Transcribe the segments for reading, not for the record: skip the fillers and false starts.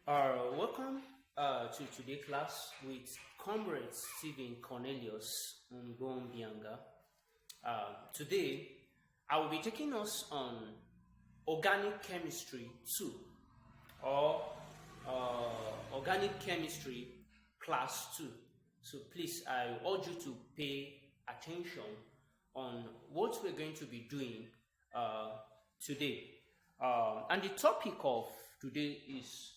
Welcome to today's class with Comrade Stephen Cornelius Ngombianga. Today, I will be taking us on Organic Chemistry 2 or Organic Chemistry Class 2. So please, I urge you to pay attention on what we're going to be doing today. And the topic of today is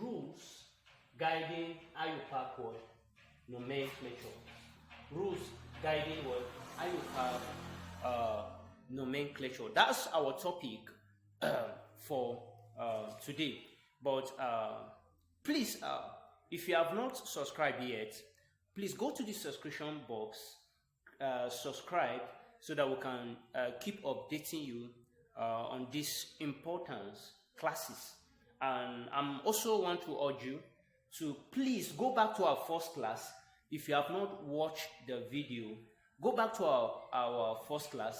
rules guiding IUPAC nomenclature. Rules guiding IUPAC nomenclature. That's our topic for today. But please, if you have not subscribed yet, please go to the subscription box, subscribe, so that we can keep updating you on these important classes. And I'm also want to urge you to please go back to our first class. If you have not watched the video, go back to our first class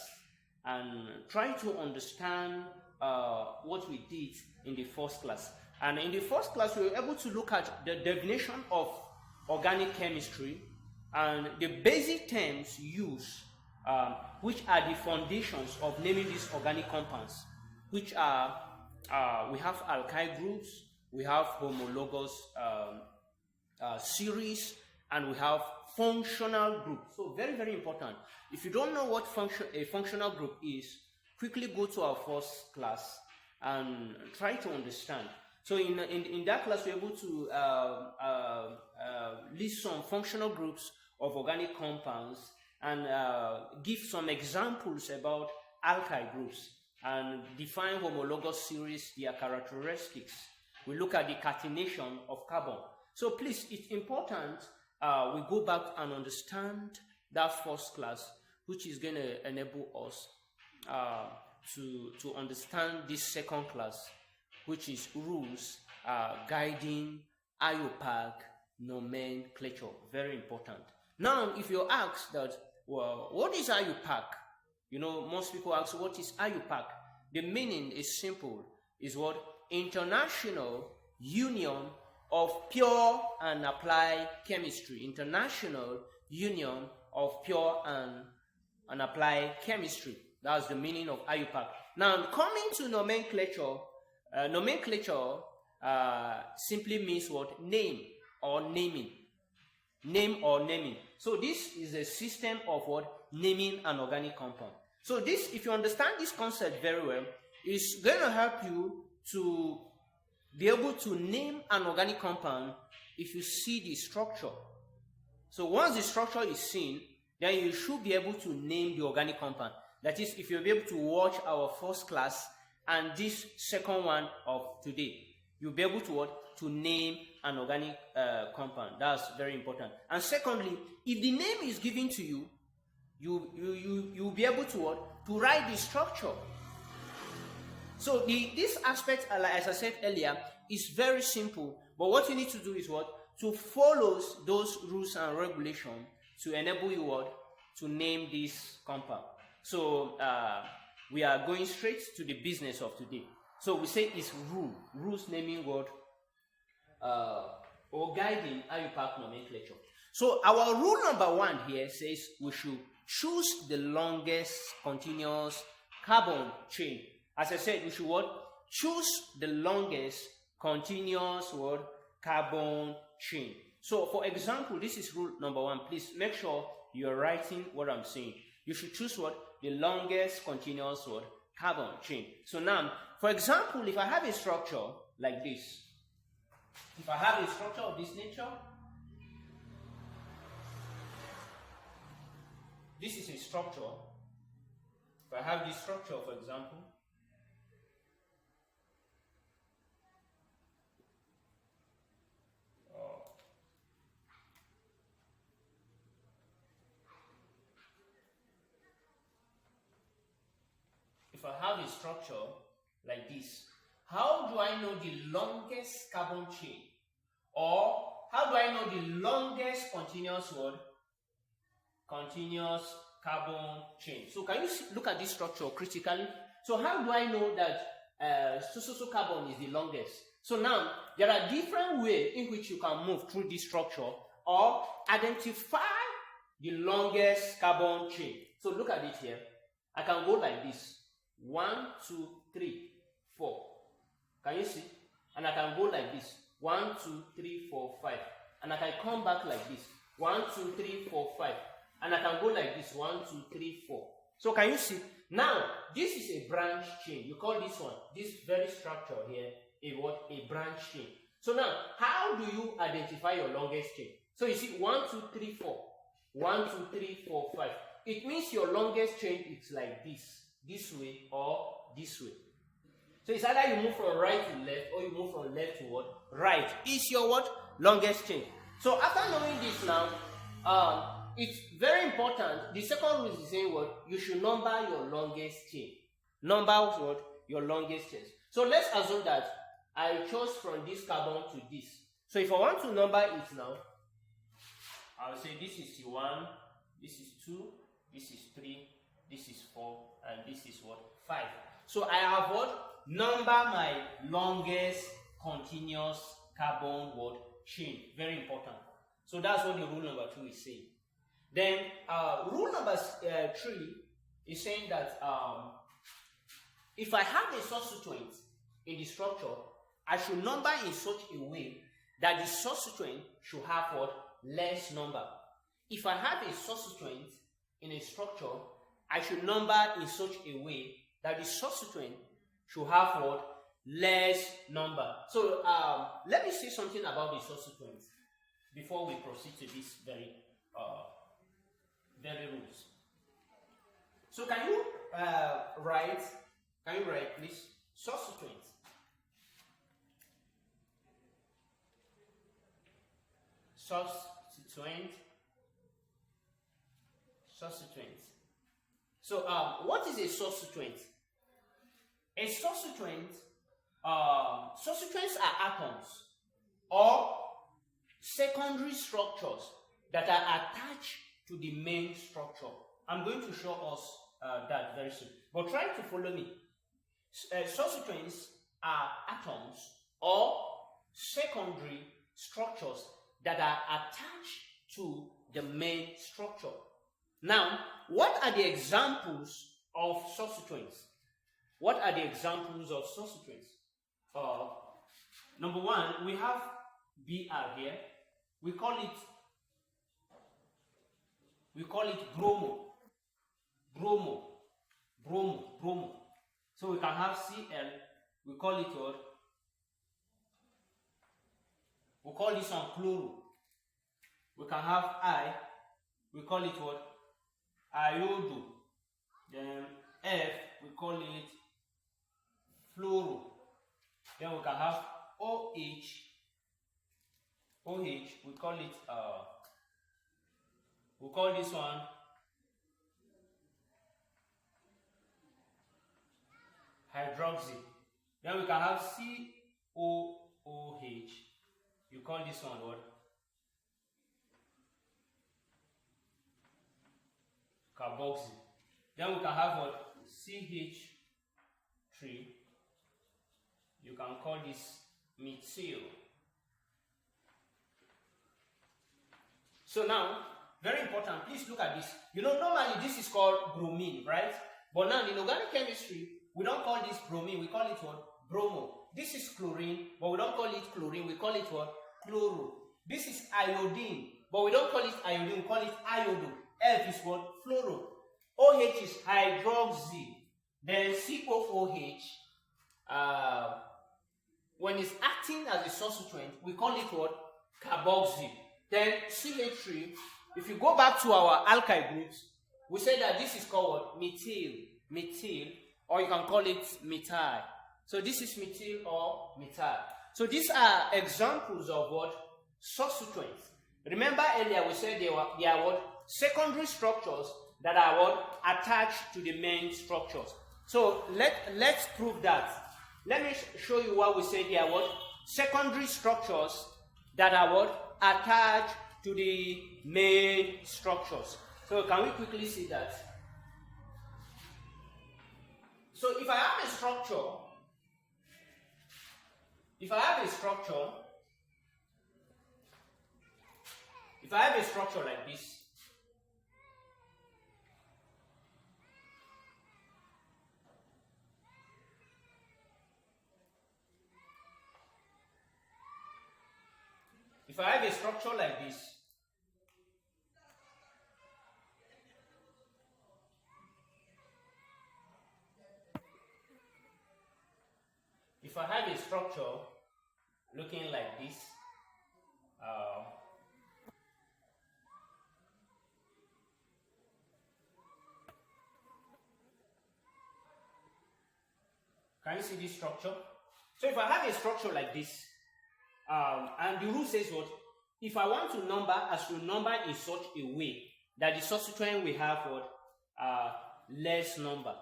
and try to understand what we did in the first class. And in the first class, we were able to look at the definition of organic chemistry and the basic terms used, which are the foundations of naming these organic compounds, which are we have alkyl groups, we have homologous series, and we have functional groups. So very, very important. If you don't know what a functional group is, quickly go to our first class and try to understand. So in that class, we're able to list some functional groups of organic compounds and give some examples about alkyl groups and define homologous series, their characteristics. We look at the catenation of carbon. So please, it's important we go back and understand that first class, which is going to enable us to understand this second class, which is rules guiding IUPAC nomenclature. Very important. Now, if you ask that, well, what is IUPAC? You know, most people ask, what is IUPAC? The meaning is simple. Is what? International Union of Pure and Applied Chemistry. International Union of Pure and Applied Chemistry. That's the meaning of IUPAC. Now, coming to nomenclature, nomenclature simply means what? Name or naming. Name or naming. So this is a system of what? Naming an organic compound. So this, if you understand this concept very well, is going to help you to be able to name an organic compound if you see the structure. So once the structure is seen, then you should be able to name the organic compound. That is, if you'll be able to watch our first class and this second one of today, you'll be able to what? To name an organic compound. That's very important. And secondly, if the name is given to you, you'll be able to what? To write the structure. So this aspect, as I said earlier, is very simple. But what you need to do is what? To follow those rules and regulations to enable you what? To name this compound. So we are going straight to the business of today. So we say it's rules naming what? Or guiding IUPAC nomenclature. So our rule number 1 here says we should choose the longest continuous carbon chain. As I said, we should what? Choose the longest continuous what? Carbon chain. So for example, this is rule number 1. Please make sure you're writing what I'm saying. You should choose what? The longest continuous what? Carbon chain. So now, for example, if I have a structure like this, if I have a structure of this nature, this is a structure. If I have this structure, for example, if I have a structure like this, how do I know the longest carbon chain? Or how do I know the longest continuous word? Continuous carbon chain. So can you look at this structure critically? So how do I know that so carbon is the longest? So now, there are different ways in which you can move through this structure or identify the longest carbon chain. So look at it here. I can go like this. 1, 2, 3, 4. Can you see? And I can go like this. 1, 2, 3, 4, 5. And I can come back like this. 1, 2, 3, 4, 5. And I can go like this. 1, 2, 3, 4. So can you see? Now, this is a branch chain. You call this one, this very structure here, a branch chain. So now, how do you identify your longest chain? So you see 1, 2, 3, 4. 1, 2, 3, 4, 5. It means your longest chain is like this way or this way. So it's either you move from right to left or you move from left to what? Right. Is your what? Longest chain. So after knowing this now, it's very important. The second rule is saying what? You should number your longest chain. Number what? Your longest chain. So let's assume that I chose from this carbon to this. So if I want to number it now, I'll say this is 1, this is 2, this is 3, this is 4, and this is what? 5. So I have what? Number my longest continuous carbon what? Chain. Very important. So that's what the rule number 2 is saying. Then rule number 3 is saying that if I have a substituent in the structure, I should number in such a way that the substituent should have what? Less number. If I have a substituent in a structure, I should number in such a way that the substituent should have what? Less number. So let me say something about the substituent before we proceed to this very rules. So can you write please substituent? Substituent. So what is a substituent? A substituent, substituents are atoms or secondary structures that are attached to the main structure. I'm going to show us that very soon. But try to follow me. Substituents are atoms or secondary structures that are attached to the main structure. Now, what are the examples of substituents? What are the examples of substituents? Number 1, we have Br here. We call it bromo. So we can have Cl. We call it what? We call this one chloro. We can have I. We call it what? Iodo. Then F. We call it fluoro. Then we can have OH. We call it we call this one hydroxy. Then we can have COOH. You call this one what? Carboxy. Then we can have what? CH3. You can call this methyl. So now, very important, please look at this. You know, normally this is called bromine, right? But now in organic chemistry, we don't call this bromine, we call it what? Bromo. This is chlorine, but we don't call it chlorine, we call it what? Chloro. This is iodine, but we don't call it iodine, we call it iodo. F is what? Fluoro. OH is hydroxy. Then COOH, when it's acting as a substituent, we call it what? Carboxy. Then CH3, if you go back to our alkyl groups, we say that this is called what? Methyl, or you can call it methyl. So this is methyl or methyl. So these are examples of what? Substituents. Remember earlier we said they are what? Secondary structures that are what? Attached to the main structures. So let's prove that. Let me show you what we said they are what? Secondary structures that are what? Attached to the main structures. So can we quickly see that? So if I have a structure if I have a structure, like this, if I have a structure like this, if I have a structure looking like this, can you see this structure? So if I have a structure like this, and the rule says what? If I want to number, I should number in such a way that the substituent will have what? Less number.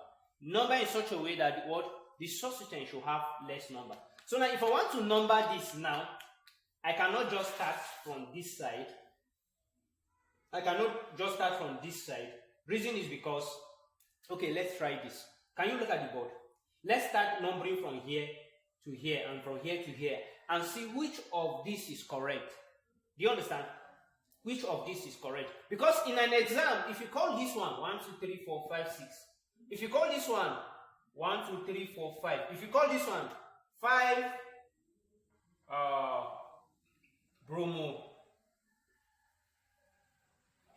Number in such a way that what? The substituent should have less number. So now if I want to number this now, I cannot just start from this side. I cannot just start from this side. Reason is because, okay, let's try this. Can you look at the board? Let's start numbering from here to here and from here to here and see which of this is correct. Do you understand? Which of this is correct? Because in an exam, if you call this one 1, 2, 3, 4, 5, 6. If you call this one 1, 2, 3, 4, 5. If you call this one 5 bromo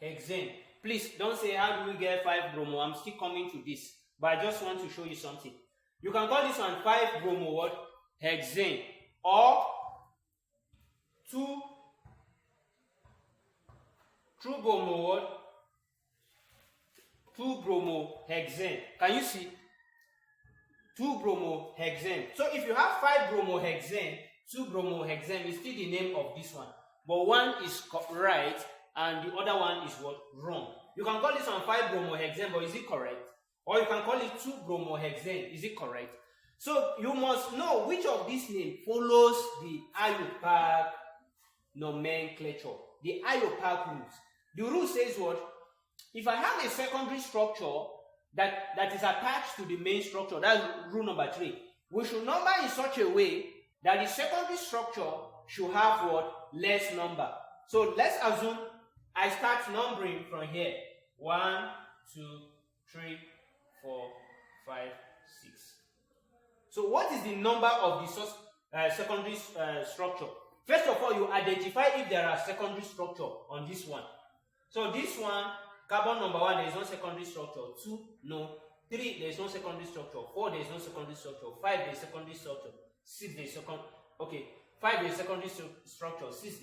hexane. Please don't say how do we get 5 bromo. I'm still coming to this, but I just want to show you something. You can call this one 5 bromo what? Hexane, or 2 bromo what? 2 bromo hexane. Can you see? 2 bromo hexane. So if you have 5 bromo hexane, 2 bromo hexane is still the name of this one, but one is right and the other one is what? Wrong. You can call this one 5 bromo hexane, but is it correct? Or you can call it 2 bromo hexane. Is it correct? So you must know which of these names follows the IUPAC nomenclature, the IUPAC rules. The rule says what? If I have a secondary structure that is attached to the main structure, that's rule number 3. We should number in such a way that the secondary structure should have what? Less number. So let's assume I start numbering from here. 1, 2, 3, 4, 5, 6. So what is the number of the secondary structure? First of all, you identify if there are secondary structure on this one. So this one, carbon number 1, there is no secondary structure. 2, no. 3, there is no secondary structure. 4, there is no secondary structure. 5, there is secondary structure. 6, there is second. Okay, 5, there is secondary structure. 6,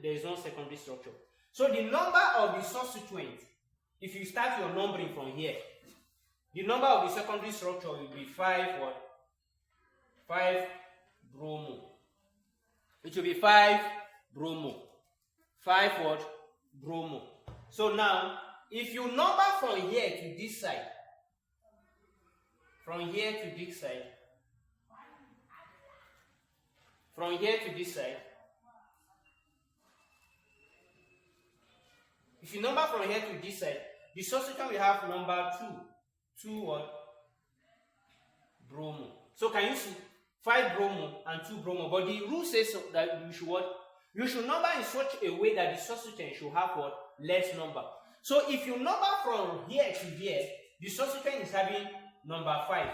there is no secondary structure. So the number of the substituent, if you start your numbering from here, the number of the secondary structure will be 5 what? 5 bromo. It will be 5 bromo. 5 what? Bromo. So now, if you number from here to this side, from here to this side, from here to this side, if you number from here to this side, the substituent will have number 2. 2 what? Bromo. So can you see? 5 bromo and 2 bromo. But the rule says that you should what? You should number in such a way that the substituent should have what? Less number. So if you number from here to here, the substituent is having number 5.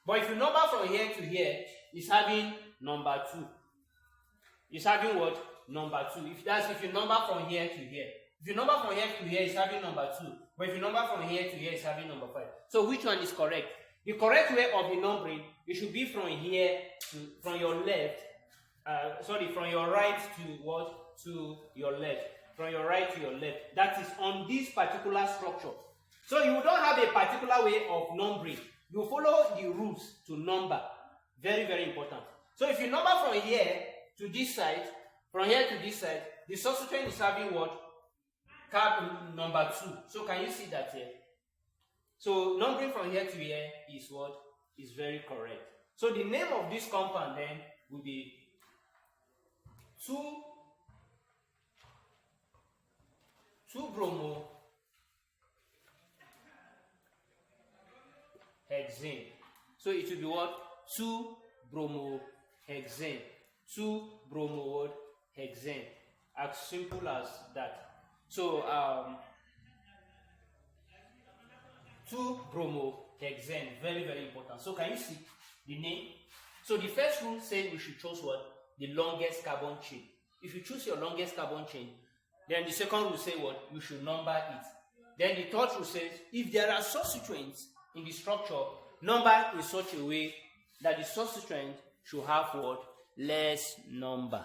But if you number from here to here, it's having number 2. It's having what? Number 2. If you number from here to here. If you number from here to here, it's having number 2. But if you number from here to here, it's having number 5. So which one is correct? The correct way of the numbering, it should be from here to, from your left, from your right to what? To your left. From your right to your left. That is on this particular structure. So you don't have a particular way of numbering. You follow the rules to number. Very, very important. So if you number from here to this side, from here to this side, the substituent is having what? Number 2. So can you see that here? So numbering from here to here is what? Is very correct. So the name of this compound then will be 2 bromo hexane. So it will be what? 2 bromo hexane. 2-bromohexane. As simple as that. So 2-bromohexane, very, very important. So can you see the name? So the first rule says we should choose what? The longest carbon chain. If you choose your longest carbon chain, then the second rule says what? You should number it. Then the third rule says if there are substituents in the structure, number in such a way that the substituent should have what? Less number.